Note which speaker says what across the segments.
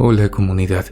Speaker 1: Hola comunidad.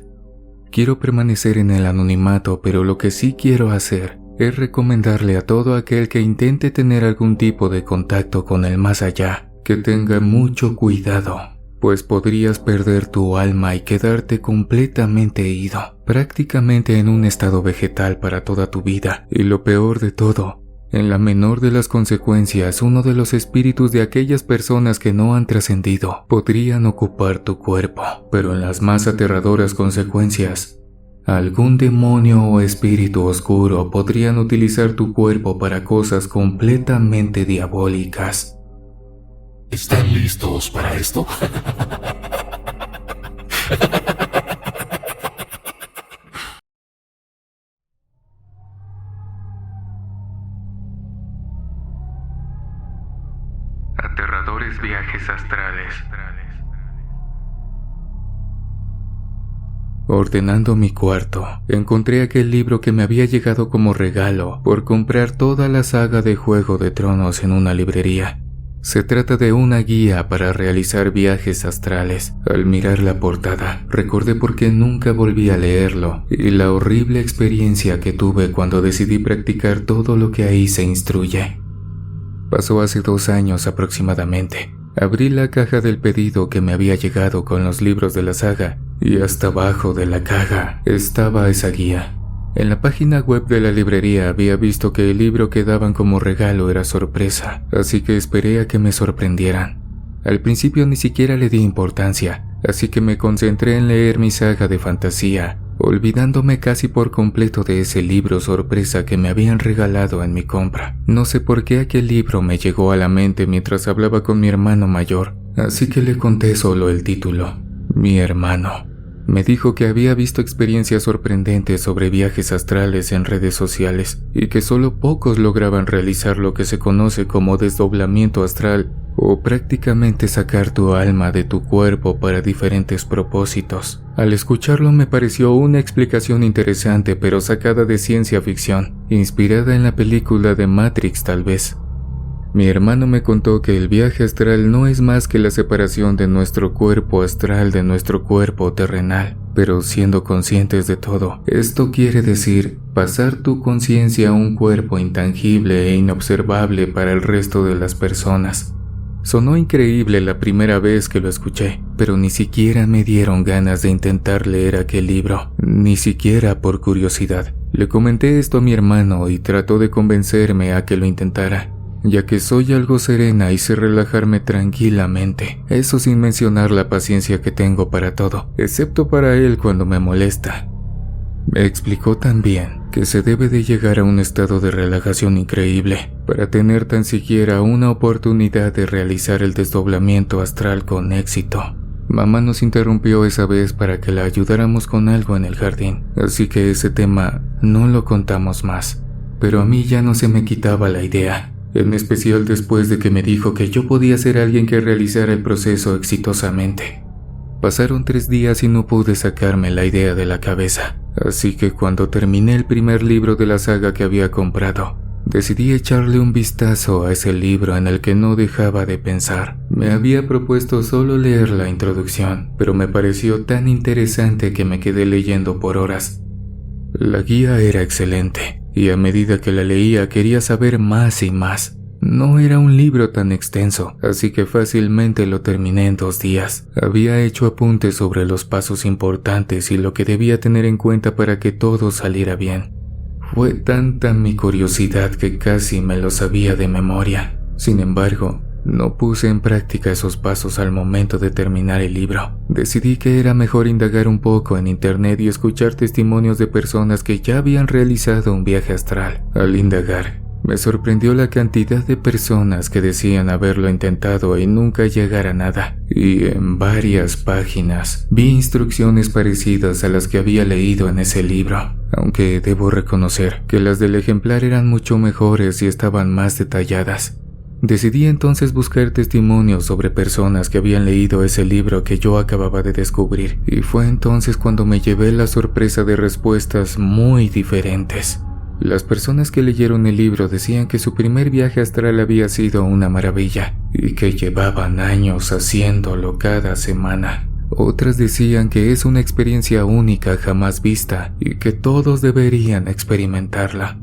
Speaker 1: Quiero permanecer en el anonimato, pero lo que sí quiero hacer es recomendarle a todo aquel que intente tener algún tipo de contacto con el más allá, que tenga mucho cuidado, pues podrías perder tu alma y quedarte completamente ido, prácticamente en un estado vegetal para toda tu vida. Y lo peor de todo, en la menor de las consecuencias, uno de los espíritus de aquellas personas que no han trascendido podrían ocupar tu cuerpo, pero en las más aterradoras consecuencias, algún demonio o espíritu oscuro podrían utilizar tu cuerpo para cosas completamente diabólicas.
Speaker 2: ¿Están listos para esto?
Speaker 1: Aterradores viajes astrales. Ordenando mi cuarto, encontré aquel libro que me había llegado como regalo por comprar toda la saga de Juego de Tronos en una librería. Se trata de una guía para realizar viajes astrales. Al mirar la portada, recordé por qué nunca volví a leerlo y la horrible experiencia que tuve cuando decidí practicar todo lo que ahí se instruye. Pasó hace 2 años aproximadamente. Abrí la caja del pedido que me había llegado con los libros de la saga y hasta abajo de la caja estaba esa guía. En la página web de la librería había visto que el libro que daban como regalo era sorpresa, así que esperé a que me sorprendieran. Al principio ni siquiera le di importancia, así que me concentré en leer mi saga de fantasía, olvidándome casi por completo de ese libro sorpresa que me habían regalado en mi compra. No sé por qué aquel libro me llegó a la mente mientras hablaba con mi hermano mayor, así que le conté solo el título. Mi hermano me dijo que había visto experiencias sorprendentes sobre viajes astrales en redes sociales y que solo pocos lograban realizar lo que se conoce como desdoblamiento astral o prácticamente sacar tu alma de tu cuerpo para diferentes propósitos. Al escucharlo me pareció una explicación interesante pero sacada de ciencia ficción, inspirada en la película de Matrix tal vez. Mi hermano me contó que el viaje astral no es más que la separación de nuestro cuerpo astral de nuestro cuerpo terrenal, pero siendo conscientes de todo, esto quiere decir pasar tu conciencia a un cuerpo intangible e inobservable para el resto de las personas. Sonó increíble la primera vez que lo escuché, pero ni siquiera me dieron ganas de intentar leer aquel libro, ni siquiera por curiosidad. Le comenté esto a mi hermano y trató de convencerme a que lo intentara, ya que soy algo serena y sé relajarme tranquilamente, eso sin mencionar la paciencia que tengo para todo, excepto para él cuando me molesta. Me explicó también que se debe de llegar a un estado de relajación increíble para tener tan siquiera una oportunidad de realizar el desdoblamiento astral con éxito. Mamá nos interrumpió esa vez para que la ayudáramos con algo en el jardín, así que ese tema no lo contamos más, pero a mí ya no se me quitaba la idea. En especial después de que me dijo que yo podía ser alguien que realizara el proceso exitosamente. Pasaron 3 días y no pude sacarme la idea de la cabeza, así que cuando terminé el primer libro de la saga que había comprado, decidí echarle un vistazo a ese libro en el que no dejaba de pensar. Me había propuesto solo leer la introducción, pero me pareció tan interesante que me quedé leyendo por horas. La guía era excelente. Y a medida que la leía quería saber más y más. No era un libro tan extenso, así que fácilmente lo terminé en 2 días. Había hecho apuntes sobre los pasos importantes y lo que debía tener en cuenta para que todo saliera bien. Fue tanta mi curiosidad que casi me lo sabía de memoria. Sin embargo, no puse en práctica esos pasos al momento de terminar el libro. Decidí que era mejor indagar un poco en internet y escuchar testimonios de personas que ya habían realizado un viaje astral. Al indagar, me sorprendió la cantidad de personas que decían haberlo intentado y nunca llegar a nada. Y en varias páginas vi instrucciones parecidas a las que había leído en ese libro, aunque debo reconocer que las del ejemplar eran mucho mejores y estaban más detalladas. Decidí entonces buscar testimonios sobre personas que habían leído ese libro que yo acababa de descubrir, y fue entonces cuando me llevé la sorpresa de respuestas muy diferentes. Las personas que leyeron el libro decían que su primer viaje astral había sido una maravilla, y que llevaban años haciéndolo cada semana. Otras decían que es una experiencia única jamás vista y que todos deberían experimentarla.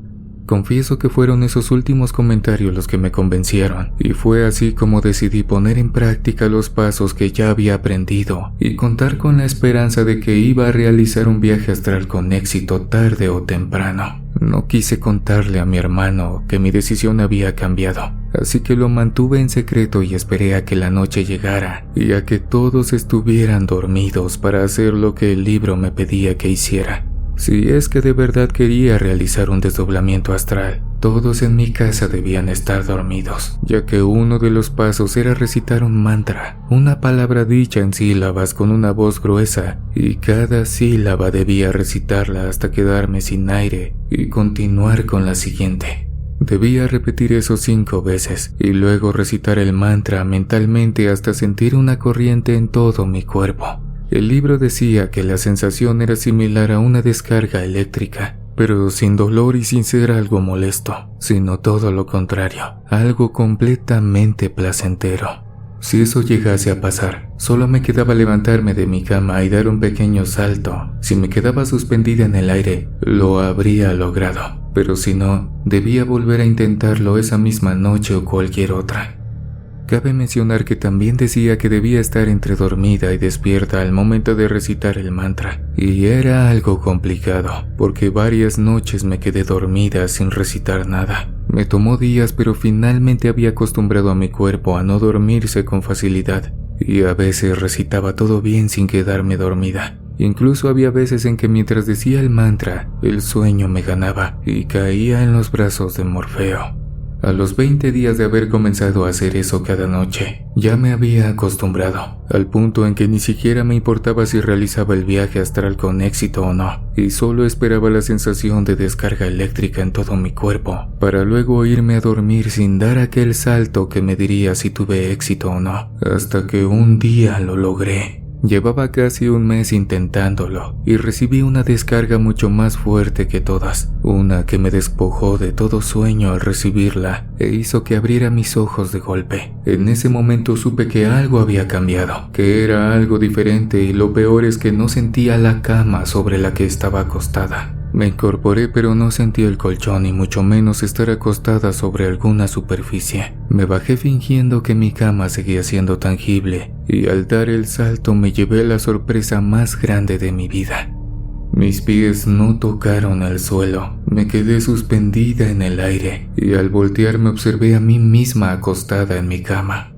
Speaker 1: Confieso que fueron esos últimos comentarios los que me convencieron, y fue así como decidí poner en práctica los pasos que ya había aprendido y contar con la esperanza de que iba a realizar un viaje astral con éxito tarde o temprano. No quise contarle a mi hermano que mi decisión había cambiado, así que lo mantuve en secreto y esperé a que la noche llegara y a que todos estuvieran dormidos para hacer lo que el libro me pedía que hiciera. Si es que de verdad quería realizar un desdoblamiento astral, todos en mi casa debían estar dormidos, ya que uno de los pasos era recitar un mantra, una palabra dicha en sílabas con una voz gruesa, y cada sílaba debía recitarla hasta quedarme sin aire y continuar con la siguiente. Debía repetir eso 5 veces y luego recitar el mantra mentalmente hasta sentir una corriente en todo mi cuerpo. El libro decía que la sensación era similar a una descarga eléctrica, pero sin dolor y sin ser algo molesto, sino todo lo contrario, algo completamente placentero. Si eso llegase a pasar, solo me quedaba levantarme de mi cama y dar un pequeño salto. Si me quedaba suspendida en el aire, lo habría logrado, pero si no, debía volver a intentarlo esa misma noche o cualquier otra. Cabe mencionar que también decía que debía estar entre dormida y despierta al momento de recitar el mantra, y era algo complicado, porque varias noches me quedé dormida sin recitar nada. Me tomó días, pero finalmente había acostumbrado a mi cuerpo a no dormirse con facilidad, y a veces recitaba todo bien sin quedarme dormida. Incluso había veces en que mientras decía el mantra, el sueño me ganaba y caía en los brazos de Morfeo. A los 20 días de haber comenzado a hacer eso cada noche, ya me había acostumbrado, al punto en que ni siquiera me importaba si realizaba el viaje astral con éxito o no, y solo esperaba la sensación de descarga eléctrica en todo mi cuerpo, para luego irme a dormir sin dar aquel salto que me diría si tuve éxito o no, hasta que un día lo logré. Llevaba casi un mes intentándolo y recibí una descarga mucho más fuerte que todas, una que me despojó de todo sueño al recibirla e hizo que abriera mis ojos de golpe. En ese momento supe que algo había cambiado, que era algo diferente, y lo peor es que no sentía la cama sobre la que estaba acostada. Me incorporé, pero no sentí el colchón y mucho menos estar acostada sobre alguna superficie. Me bajé fingiendo que mi cama seguía siendo tangible, y al dar el salto me llevé la sorpresa más grande de mi vida. Mis pies no tocaron el suelo, me quedé suspendida en el aire, y al voltear me observé a mí misma acostada en mi cama.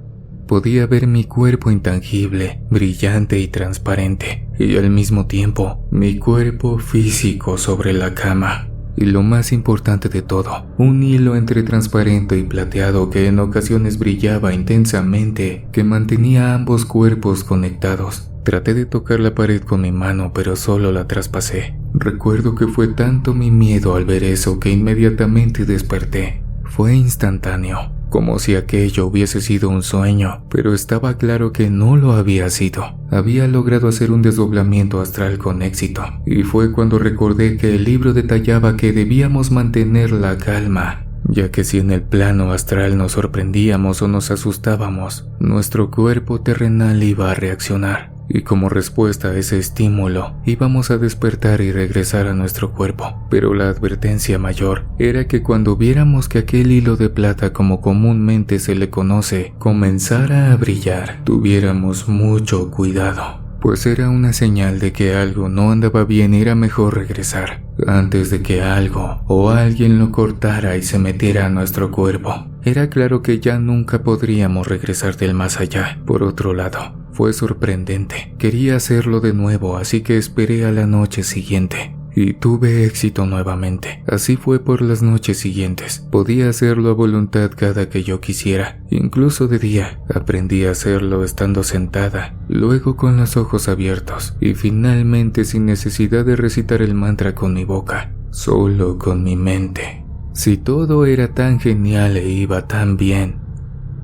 Speaker 1: Podía ver mi cuerpo intangible, brillante y transparente, y al mismo tiempo, mi cuerpo físico sobre la cama. Y lo más importante de todo, un hilo entre transparente y plateado que en ocasiones brillaba intensamente, que mantenía ambos cuerpos conectados. Traté de tocar la pared con mi mano, pero solo la traspasé. Recuerdo que fue tanto mi miedo al ver eso que inmediatamente desperté. Fue instantáneo, como si aquello hubiese sido un sueño, pero estaba claro que no lo había sido. Había logrado hacer un desdoblamiento astral con éxito, y fue cuando recordé que el libro detallaba que debíamos mantener la calma, ya que si en el plano astral nos sorprendíamos o nos asustábamos, nuestro cuerpo terrenal iba a reaccionar. Y como respuesta a ese estímulo, íbamos a despertar y regresar a nuestro cuerpo. Pero la advertencia mayor era que cuando viéramos que aquel hilo de plata, como comúnmente se le conoce, comenzara a brillar, tuviéramos mucho cuidado, pues era una señal de que algo no andaba bien y era mejor regresar, antes de que algo o alguien lo cortara y se metiera a nuestro cuerpo. Era claro que ya nunca podríamos regresar del más allá. Por otro lado, fue sorprendente. Quería hacerlo de nuevo, así que esperé a la noche siguiente. Y tuve éxito nuevamente. Así fue por las noches siguientes. Podía hacerlo a voluntad cada que yo quisiera, incluso de día. Aprendí a hacerlo estando sentada, luego con los ojos abiertos, y finalmente sin necesidad de recitar el mantra con mi boca, solo con mi mente. Si todo era tan genial e iba tan bien,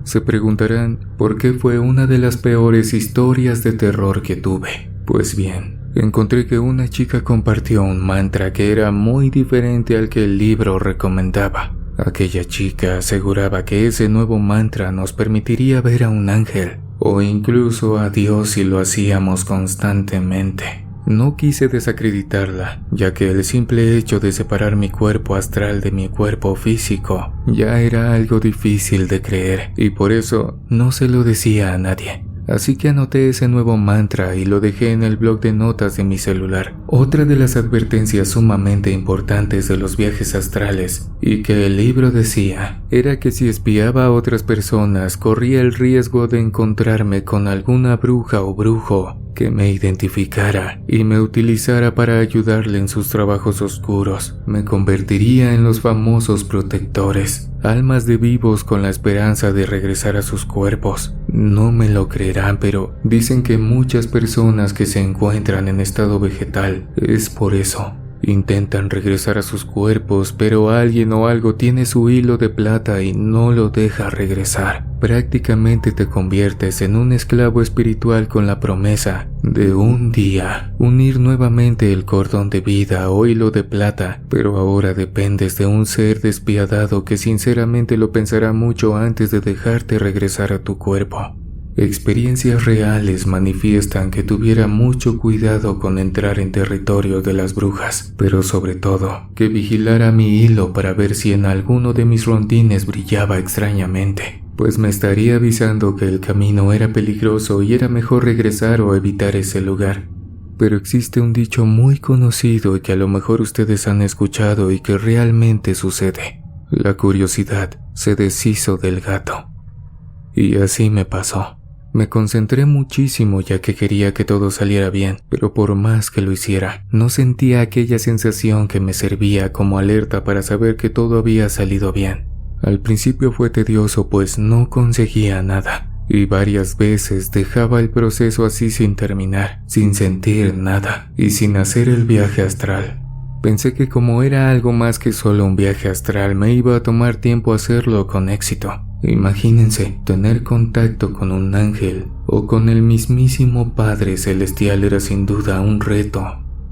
Speaker 1: se preguntarán por qué fue una de las peores historias de terror que tuve. Pues bien, encontré que una chica compartió un mantra que era muy diferente al que el libro recomendaba. Aquella chica aseguraba que ese nuevo mantra nos permitiría ver a un ángel o incluso a Dios si lo hacíamos constantemente. No quise desacreditarla, ya que el simple hecho de separar mi cuerpo astral de mi cuerpo físico ya era algo difícil de creer, y por eso no se lo decía a nadie. Así que anoté ese nuevo mantra y lo dejé en el bloc de notas de mi celular. Otra de las advertencias sumamente importantes de los viajes astrales, y que el libro decía, era que si espiaba a otras personas corría el riesgo de encontrarme con alguna bruja o brujo que me identificara y me utilizara para ayudarle en sus trabajos oscuros. Me convertiría en los famosos protectores, almas de vivos con la esperanza de regresar a sus cuerpos. No me lo creerán, pero dicen que muchas personas que se encuentran en estado vegetal es por eso. Intentan regresar a sus cuerpos, pero alguien o algo tiene su hilo de plata y no lo deja regresar. Prácticamente te conviertes en un esclavo espiritual con la promesa de un día unir nuevamente el cordón de vida o hilo de plata, pero ahora dependes de un ser despiadado que sinceramente lo pensará mucho antes de dejarte regresar a tu cuerpo. Experiencias reales manifiestan que tuviera mucho cuidado con entrar en territorio de las brujas, pero sobre todo, que vigilara mi hilo para ver si en alguno de mis rondines brillaba extrañamente, pues me estaría avisando que el camino era peligroso y era mejor regresar o evitar ese lugar. Pero existe un dicho muy conocido y que a lo mejor ustedes han escuchado y que realmente sucede. La curiosidad se deshizo del gato. Y así me pasó. Me concentré muchísimo ya que quería que todo saliera bien, pero por más que lo hiciera, no sentía aquella sensación que me servía como alerta para saber que todo había salido bien. Al principio fue tedioso pues no conseguía nada, y varias veces dejaba el proceso así sin terminar, sin sentir nada, y sin hacer el viaje astral. Pensé que como era algo más que solo un viaje astral, me iba a tomar tiempo hacerlo con éxito. Imagínense, tener contacto con un ángel o con el mismísimo Padre Celestial era sin duda un reto.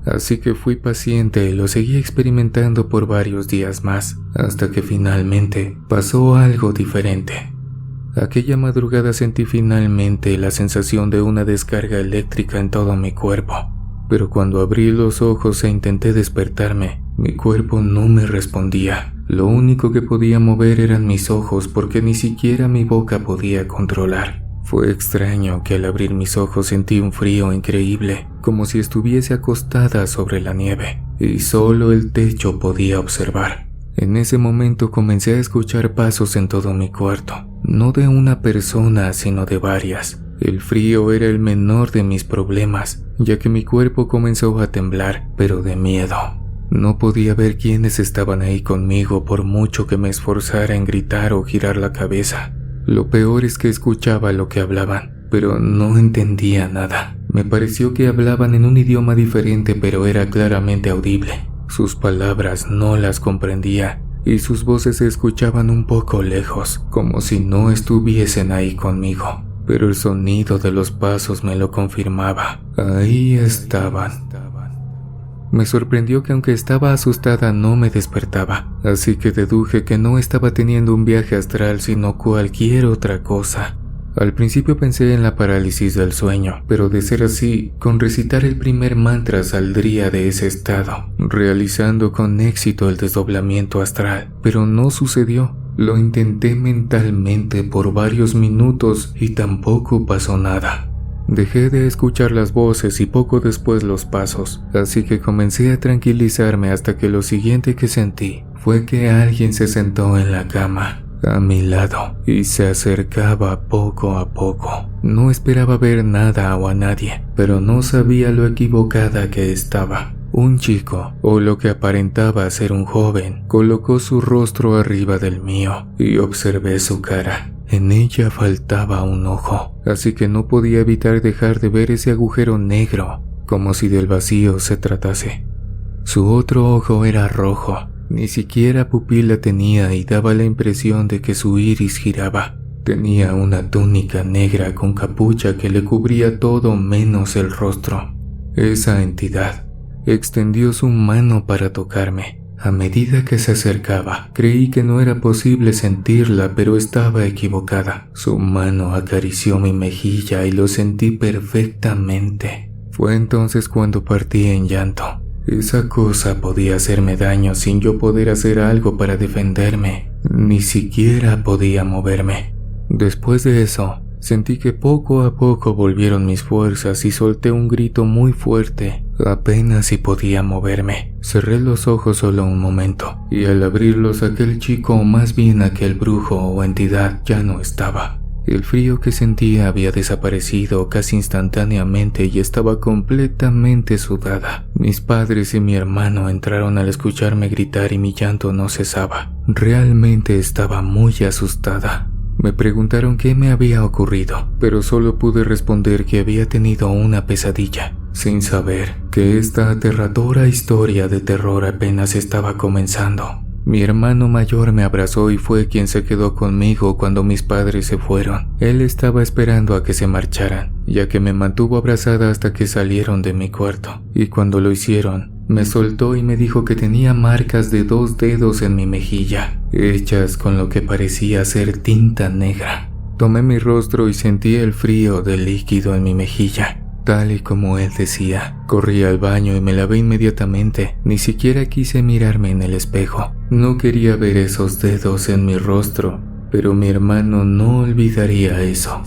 Speaker 1: Así que fui paciente y lo seguí experimentando por varios días más, hasta que finalmente pasó algo diferente. Aquella madrugada sentí finalmente la sensación de una descarga eléctrica en todo mi cuerpo. Pero cuando abrí los ojos e intenté despertarme, mi cuerpo no me respondía. Lo único que podía mover eran mis ojos porque ni siquiera mi boca podía controlar. Fue extraño que al abrir mis ojos sentí un frío increíble, como si estuviese acostada sobre la nieve, y solo el techo podía observar. En ese momento comencé a escuchar pasos en todo mi cuarto, no de una persona sino de varias. El frío era el menor de mis problemas, ya que mi cuerpo comenzó a temblar, pero de miedo. No podía ver quiénes estaban ahí conmigo por mucho que me esforzara en gritar o girar la cabeza. Lo peor es que escuchaba lo que hablaban, pero no entendía nada. Me pareció que hablaban en un idioma diferente, pero era claramente audible. Sus palabras no las comprendía, y sus voces se escuchaban un poco lejos, como si no estuviesen ahí conmigo. Pero el sonido de los pasos me lo confirmaba. Ahí estaban. Me sorprendió que aunque estaba asustada no me despertaba, así que deduje que no estaba teniendo un viaje astral sino cualquier otra cosa. Al principio pensé en la parálisis del sueño, pero de ser así, con recitar el primer mantra saldría de ese estado, realizando con éxito el desdoblamiento astral, pero no sucedió. Lo intenté mentalmente por varios minutos y tampoco pasó nada. Dejé de escuchar las voces y poco después los pasos, así que comencé a tranquilizarme hasta que lo siguiente que sentí fue que alguien se sentó en la cama a mi lado y se acercaba poco a poco. No esperaba ver nada o a nadie, pero no sabía lo equivocada que estaba. Un chico, o lo que aparentaba ser un joven, colocó su rostro arriba del mío y observé su cara. En ella faltaba un ojo, así que no podía evitar dejar de ver ese agujero negro, como si del vacío se tratase. Su otro ojo era rojo, ni siquiera pupila tenía y daba la impresión de que su iris giraba. Tenía una túnica negra con capucha que le cubría todo menos el rostro. Esa entidad extendió su mano para tocarme, A medida que se acercaba, creí que no era posible sentirla, pero estaba equivocada. Su mano acarició mi mejilla y lo sentí perfectamente. Fue entonces cuando partí en llanto. Esa cosa podía hacerme daño sin yo poder hacer algo para defenderme. Ni siquiera podía moverme. Después de eso, sentí que poco a poco volvieron mis fuerzas y solté un grito muy fuerte. Apenas si podía moverme. Cerré los ojos solo un momento, y al abrirlos aquel chico, o más bien aquel brujo o entidad, ya no estaba. El frío que sentía había desaparecido casi instantáneamente y estaba completamente sudada. Mis padres y mi hermano entraron al escucharme gritar y mi llanto no cesaba. Realmente estaba muy asustada. Me preguntaron qué me había ocurrido, pero solo pude responder que había tenido una pesadilla, sin saber que esta aterradora historia de terror apenas estaba comenzando. Mi hermano mayor me abrazó y fue quien se quedó conmigo cuando mis padres se fueron. Él estaba esperando a que se marcharan, ya que me mantuvo abrazada hasta que salieron de mi cuarto, y cuando lo hicieron, me soltó y me dijo que tenía marcas de 2 dedos en mi mejilla, hechas con lo que parecía ser tinta negra. Tomé mi rostro y sentí el frío del líquido en mi mejilla. Tal y como él decía, corrí al baño y me lavé inmediatamente. Ni siquiera quise mirarme en el espejo. No quería ver esos dedos en mi rostro, pero mi hermano no olvidaría eso.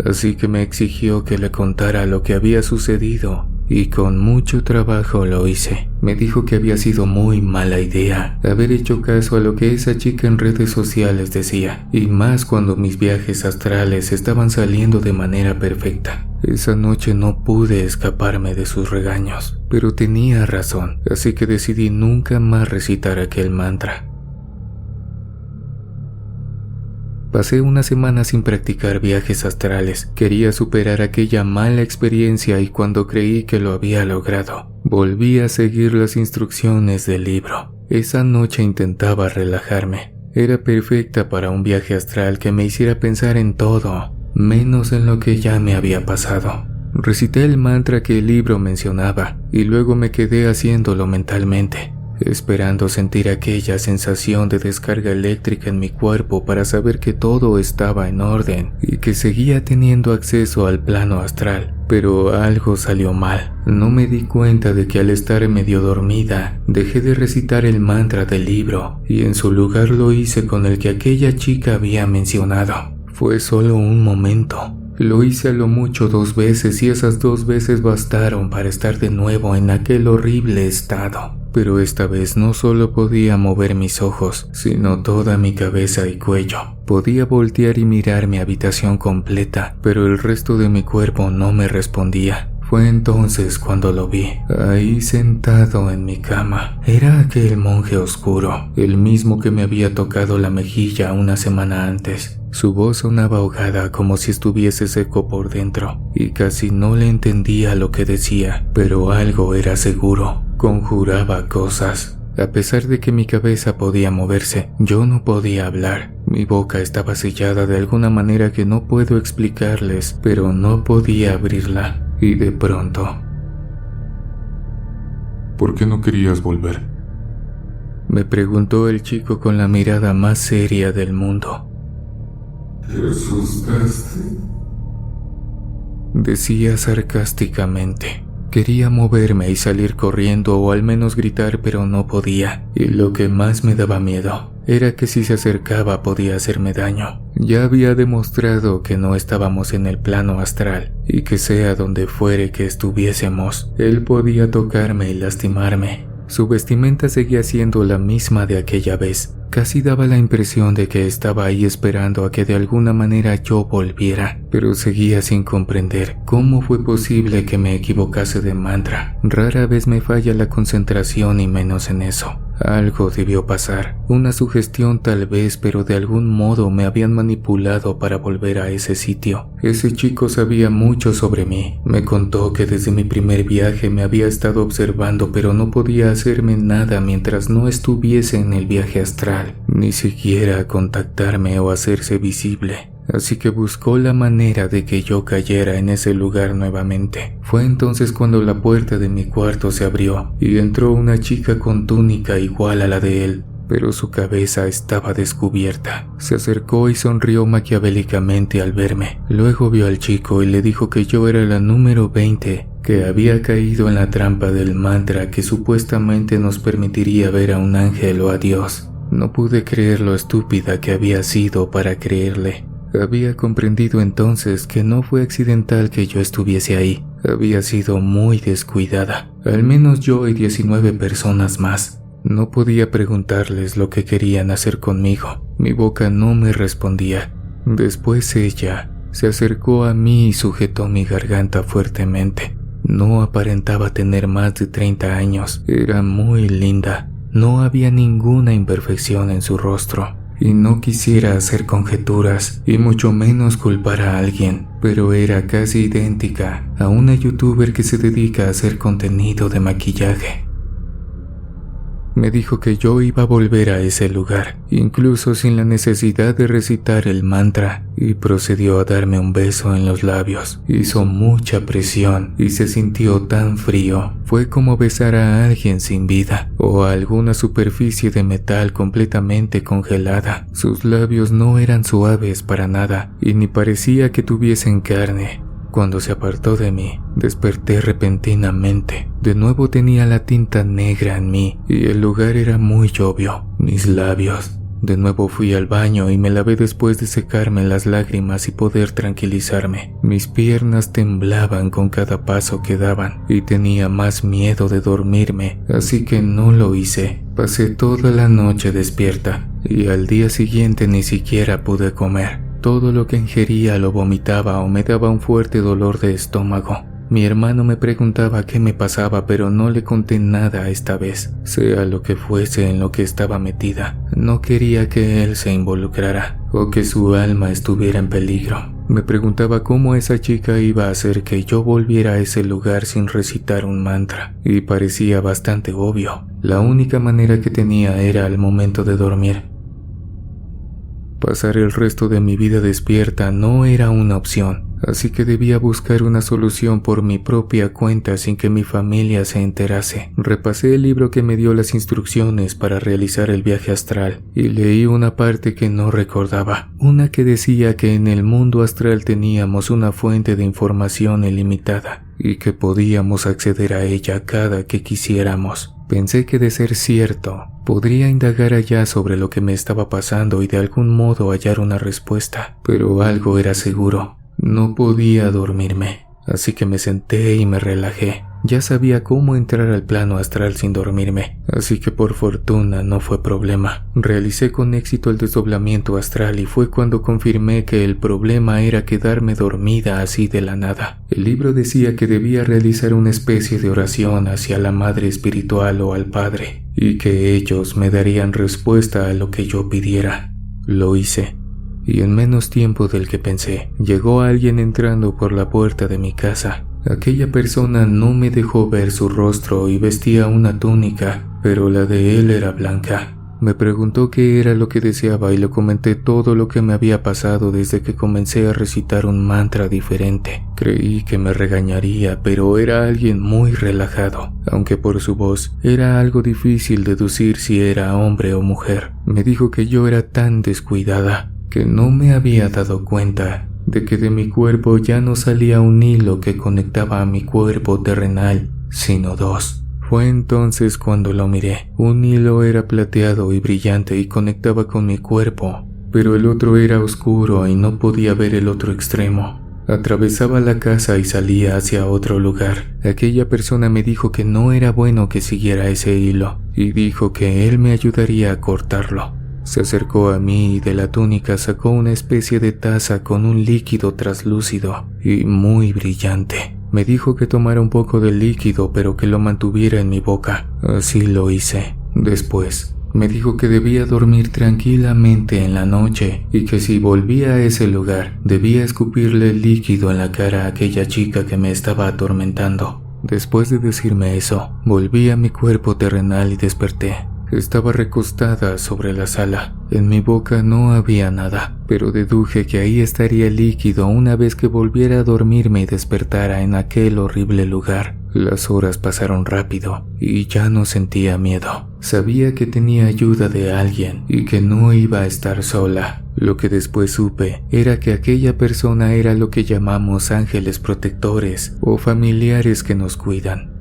Speaker 1: Así que me exigió que le contara lo que había sucedido, y con mucho trabajo lo hice. Me dijo que había sido muy mala idea haber hecho caso a lo que esa chica en redes sociales decía, y más cuando mis viajes astrales estaban saliendo de manera perfecta. Esa noche no pude escaparme de sus regaños, pero tenía razón, así que decidí nunca más recitar aquel mantra. Pasé una semana sin practicar viajes astrales. Quería superar aquella mala experiencia y cuando creí que lo había logrado, volví a seguir las instrucciones del libro. Esa noche intentaba relajarme. Era perfecta para un viaje astral que me hiciera pensar en todo, menos en lo que ya me había pasado. Recité el mantra que el libro mencionaba y luego me quedé haciéndolo mentalmente, esperando sentir aquella sensación de descarga eléctrica en mi cuerpo para saber que todo estaba en orden y que seguía teniendo acceso al plano astral. Pero algo salió mal. No me di cuenta de que al estar medio dormida, dejé de recitar el mantra del libro y en su lugar lo hice con el que aquella chica había mencionado. Fue solo un momento. Lo hice a lo mucho 2 veces y esas 2 veces bastaron para estar de nuevo en aquel horrible estado. Pero esta vez no solo podía mover mis ojos, sino toda mi cabeza y cuello. Podía voltear y mirar mi habitación completa, pero el resto de mi cuerpo no me respondía. Fue entonces cuando lo vi, ahí sentado en mi cama. Era aquel monje oscuro, el mismo que me había tocado la mejilla una semana antes. Su voz sonaba ahogada como si estuviese seco por dentro, y casi no le entendía lo que decía, pero algo era seguro. Conjuraba cosas. A pesar de que mi cabeza podía moverse, yo no podía hablar. Mi boca estaba sellada de alguna manera que no puedo explicarles, pero no podía abrirla. Y de pronto...
Speaker 2: ¿Por qué no querías volver?
Speaker 1: Me preguntó el chico con la mirada más seria del mundo.
Speaker 2: ¿Te asustaste?
Speaker 1: Decía sarcásticamente. Quería moverme y salir corriendo o al menos gritar, pero no podía. Y lo que más me daba miedo era que si se acercaba podía hacerme daño. Ya había demostrado que no estábamos en el plano astral y que sea donde fuere que estuviésemos, él podía tocarme y lastimarme. Su vestimenta seguía siendo la misma de aquella vez. Casi daba la impresión de que estaba ahí esperando a que de alguna manera yo volviera, pero seguía sin comprender cómo fue posible que me equivocase de mantra. Rara vez me falla la concentración y menos en eso. Algo debió pasar, una sugestión tal vez, pero de algún modo me habían manipulado para volver a ese sitio. Ese chico sabía mucho sobre mí. Me contó que desde mi primer viaje me había estado observando, pero no podía hacerme nada mientras no estuviese en el viaje astral, ni siquiera contactarme o hacerse visible. así que buscó la manera de que yo cayera en ese lugar nuevamente. Fue entonces cuando la puerta de mi cuarto se abrió y entró una chica con túnica igual a la de él, pero su cabeza estaba descubierta. Se acercó y sonrió maquiavélicamente al verme. Luego vio al chico y le dijo que yo era la número 20, que había caído en la trampa del mantra que supuestamente nos permitiría ver a un ángel o a Dios. No pude creer lo estúpida que había sido para creerle. Había comprendido entonces que no fue accidental que yo estuviese ahí. Había sido muy descuidada. Al menos yo y 19 personas más. No podía preguntarles lo que querían hacer conmigo. Mi boca no me respondía. Después ella se acercó a mí y sujetó mi garganta fuertemente. No aparentaba tener más de 30 años. Era muy linda. No había ninguna imperfección en su rostro. Y no quisiera hacer conjeturas, y mucho menos culpar a alguien, pero era casi idéntica a una youtuber que se dedica a hacer contenido de maquillaje. Me dijo que yo iba a volver a ese lugar, incluso sin la necesidad de recitar el mantra, y procedió a darme un beso en los labios. Hizo mucha presión y se sintió tan frío. Fue como besar a alguien sin vida, o a alguna superficie de metal completamente congelada. Sus labios no eran suaves para nada, y ni parecía que tuviesen carne. Cuando se apartó de mí, desperté repentinamente. De nuevo tenía la tinta negra en mí y el lugar era muy obvio. Mis labios. De nuevo fui al baño y me lavé después de secarme las lágrimas y poder tranquilizarme. Mis piernas temblaban con cada paso que daban y tenía más miedo de dormirme, así que no lo hice. Pasé toda la noche despierta y al día siguiente ni siquiera pude comer. Todo lo que ingería lo vomitaba o me daba un fuerte dolor de estómago. Mi hermano me preguntaba qué me pasaba, pero no le conté nada esta vez, sea lo que fuese en lo que estaba metida. No quería que él se involucrara o que su alma estuviera en peligro. Me preguntaba cómo esa chica iba a hacer que yo volviera a ese lugar sin recitar un mantra, y parecía bastante obvio. La única manera que tenía era al momento de dormir. Pasar el resto de mi vida despierta no era una opción, así que debía buscar una solución por mi propia cuenta sin que mi familia se enterase. Repasé el libro que me dio las instrucciones para realizar el viaje astral y leí una parte que no recordaba, una que decía que en el mundo astral teníamos una fuente de información ilimitada y que podíamos acceder a ella cada que quisiéramos. Pensé que de ser cierto, podría indagar allá sobre lo que me estaba pasando y de algún modo hallar una respuesta, pero algo era seguro, no podía dormirme, así que me senté y me relajé. Ya sabía cómo entrar al plano astral sin dormirme, así que por fortuna no fue problema. Realicé con éxito el desdoblamiento astral y fue cuando confirmé que el problema era quedarme dormida así de la nada. El libro decía que debía realizar una especie de oración hacia la madre espiritual o al padre, y que ellos me darían respuesta a lo que yo pidiera. Lo hice. Y en menos tiempo del que pensé, llegó alguien entrando por la puerta de mi casa. Aquella persona no me dejó ver su rostro y vestía una túnica, pero la de él era blanca. Me preguntó qué era lo que deseaba y le comenté todo lo que me había pasado desde que comencé a recitar un mantra diferente. Creí que me regañaría, pero era alguien muy relajado, aunque por su voz era algo difícil deducir si era hombre o mujer. Me dijo que yo era tan descuidada que no me había dado cuenta de que de mi cuerpo ya no salía un hilo que conectaba a mi cuerpo terrenal, sino dos. Fue entonces cuando lo miré. Un hilo era plateado y brillante y conectaba con mi cuerpo, pero el otro era oscuro y no podía ver el otro extremo. Atravesaba la casa y salía hacia otro lugar. Aquella persona me dijo que no era bueno que siguiera ese hilo y dijo que él me ayudaría a cortarlo. Se acercó a mí y de la túnica sacó una especie de taza con un líquido traslúcido y muy brillante. Me dijo que tomara un poco del líquido pero que lo mantuviera en mi boca. Así lo hice. Después, me dijo que debía dormir tranquilamente en la noche y que si volvía a ese lugar, debía escupirle el líquido en la cara a aquella chica que me estaba atormentando. Después de decirme eso, volví a mi cuerpo terrenal y desperté. Estaba recostada sobre la sala. En mi boca no había nada, pero deduje que ahí estaría el líquido una vez que volviera a dormirme y despertara en aquel horrible lugar. Las horas pasaron rápido y ya no sentía miedo. Sabía que tenía ayuda de alguien y que no iba a estar sola. Lo que después supe era que aquella persona era lo que llamamos ángeles protectores o familiares que nos cuidan.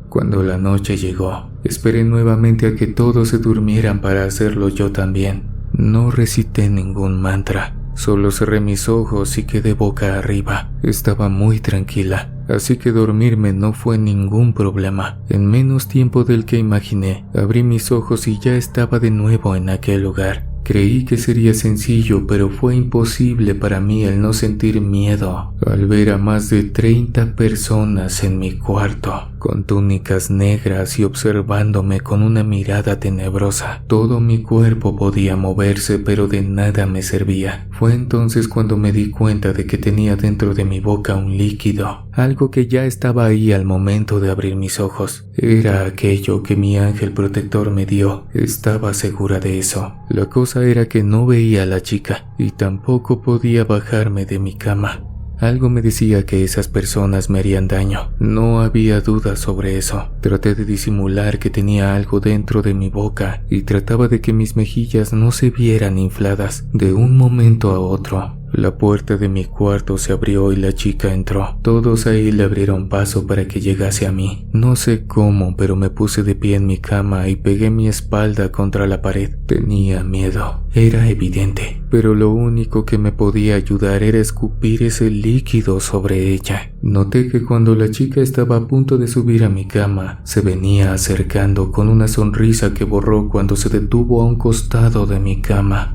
Speaker 1: Cuando la noche llegó, esperé nuevamente a que todos se durmieran para hacerlo yo también. No recité ningún mantra, solo cerré mis ojos y quedé boca arriba. Estaba muy tranquila, así que dormirme no fue ningún problema. En menos tiempo del que imaginé, abrí mis ojos y ya estaba de nuevo en aquel lugar. Creí que sería sencillo, pero fue imposible para mí el no sentir miedo al ver a más de 30 personas en mi cuarto, con túnicas negras y observándome con una mirada tenebrosa. Todo mi cuerpo podía moverse, pero de nada me servía. Fue entonces cuando me di cuenta de que tenía dentro de mi boca un líquido, algo que ya estaba ahí al momento de abrir mis ojos. Era aquello que mi ángel protector me dio, estaba segura de eso. La cosa era que no veía a la chica y tampoco podía bajarme de mi cama. Algo me decía que esas personas me harían daño. No había duda sobre eso. Traté de disimular que tenía algo dentro de mi boca y trataba de que mis mejillas no se vieran infladas. De un momento a otro, la puerta de mi cuarto se abrió y la chica entró. Todos ahí le abrieron paso para que llegase a mí. No sé cómo, pero me puse de pie en mi cama y pegué mi espalda contra la pared. Tenía miedo, era evidente, pero lo único que me podía ayudar era escupir ese líquido sobre ella. Noté que cuando la chica estaba a punto de subir a mi cama, se venía acercando con una sonrisa que borró cuando se detuvo a un costado de mi cama.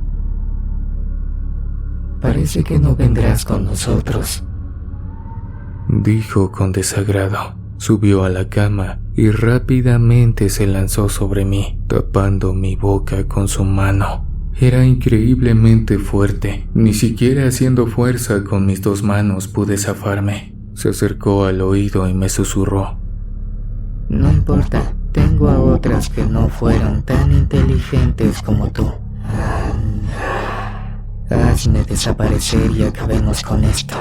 Speaker 3: Parece que no vendrás con nosotros,
Speaker 1: dijo con desagrado. Subió a la cama y rápidamente se lanzó sobre mí, tapando mi boca con su mano. Era increíblemente fuerte. Ni siquiera haciendo fuerza con mis dos manos pude zafarme. Se acercó al oído y me susurró:
Speaker 3: no importa, tengo a otras que no fueron tan inteligentes como tú. Hazme desaparecer y acabemos con esto.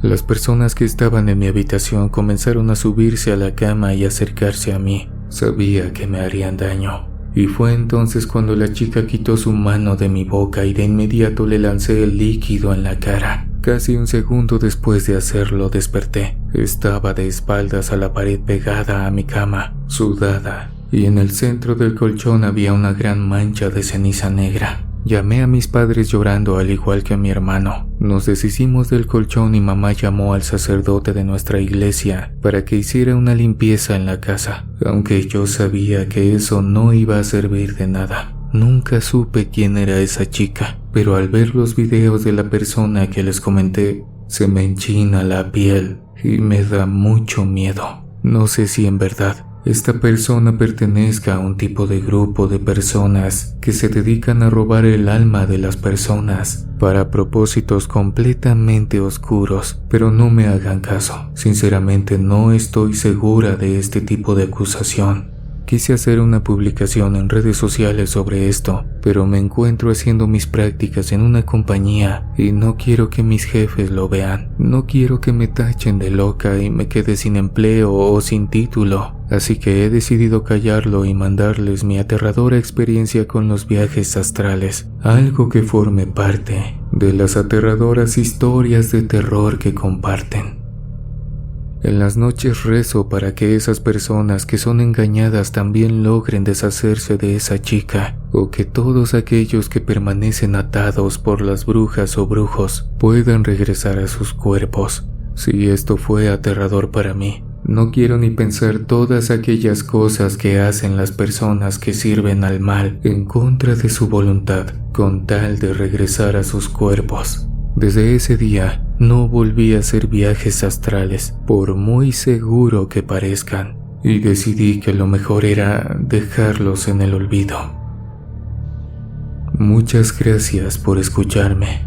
Speaker 1: Las personas que estaban en mi habitación comenzaron a subirse a la cama y acercarse a mí. Sabía que me harían daño. Y fue entonces cuando la chica quitó su mano de mi boca y de inmediato le lancé el líquido en la cara. Casi un segundo después de hacerlo desperté. Estaba de espaldas a la pared pegada a mi cama, sudada, y en el centro del colchón había una gran mancha de ceniza negra. Llamé a mis padres llorando al igual que a mi hermano. Nos deshicimos del colchón y mamá llamó al sacerdote de nuestra iglesia para que hiciera una limpieza en la casa, aunque yo sabía que eso no iba a servir de nada. Nunca supe quién era esa chica, pero al ver los videos de la persona que les comenté, se me enchina la piel y me da mucho miedo. No sé si en verdad esta persona pertenezca a un tipo de grupo de personas que se dedican a robar el alma de las personas para propósitos completamente oscuros, pero no me hagan caso. Sinceramente no estoy segura de este tipo de acusación. Quise hacer una publicación en redes sociales sobre esto, pero me encuentro haciendo mis prácticas en una compañía y no quiero que mis jefes lo vean. No quiero que me tachen de loca y me quede sin empleo o sin título. Así que he decidido callarlo y mandarles mi aterradora experiencia con los viajes astrales, algo que forme parte de las aterradoras historias de terror que comparten. En las noches rezo para que esas personas que son engañadas también logren deshacerse de esa chica, o que todos aquellos que permanecen atados por las brujas o brujos puedan regresar a sus cuerpos. Si esto fue aterrador para mí, no quiero ni pensar todas aquellas cosas que hacen las personas que sirven al mal en contra de su voluntad, con tal de regresar a sus cuerpos. Desde ese día, no volví a hacer viajes astrales, por muy seguro que parezcan, y decidí que lo mejor era dejarlos en el olvido. Muchas gracias por escucharme.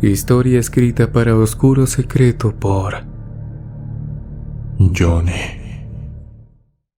Speaker 1: Historia escrita para Oscuro Secreto por
Speaker 2: Johnny.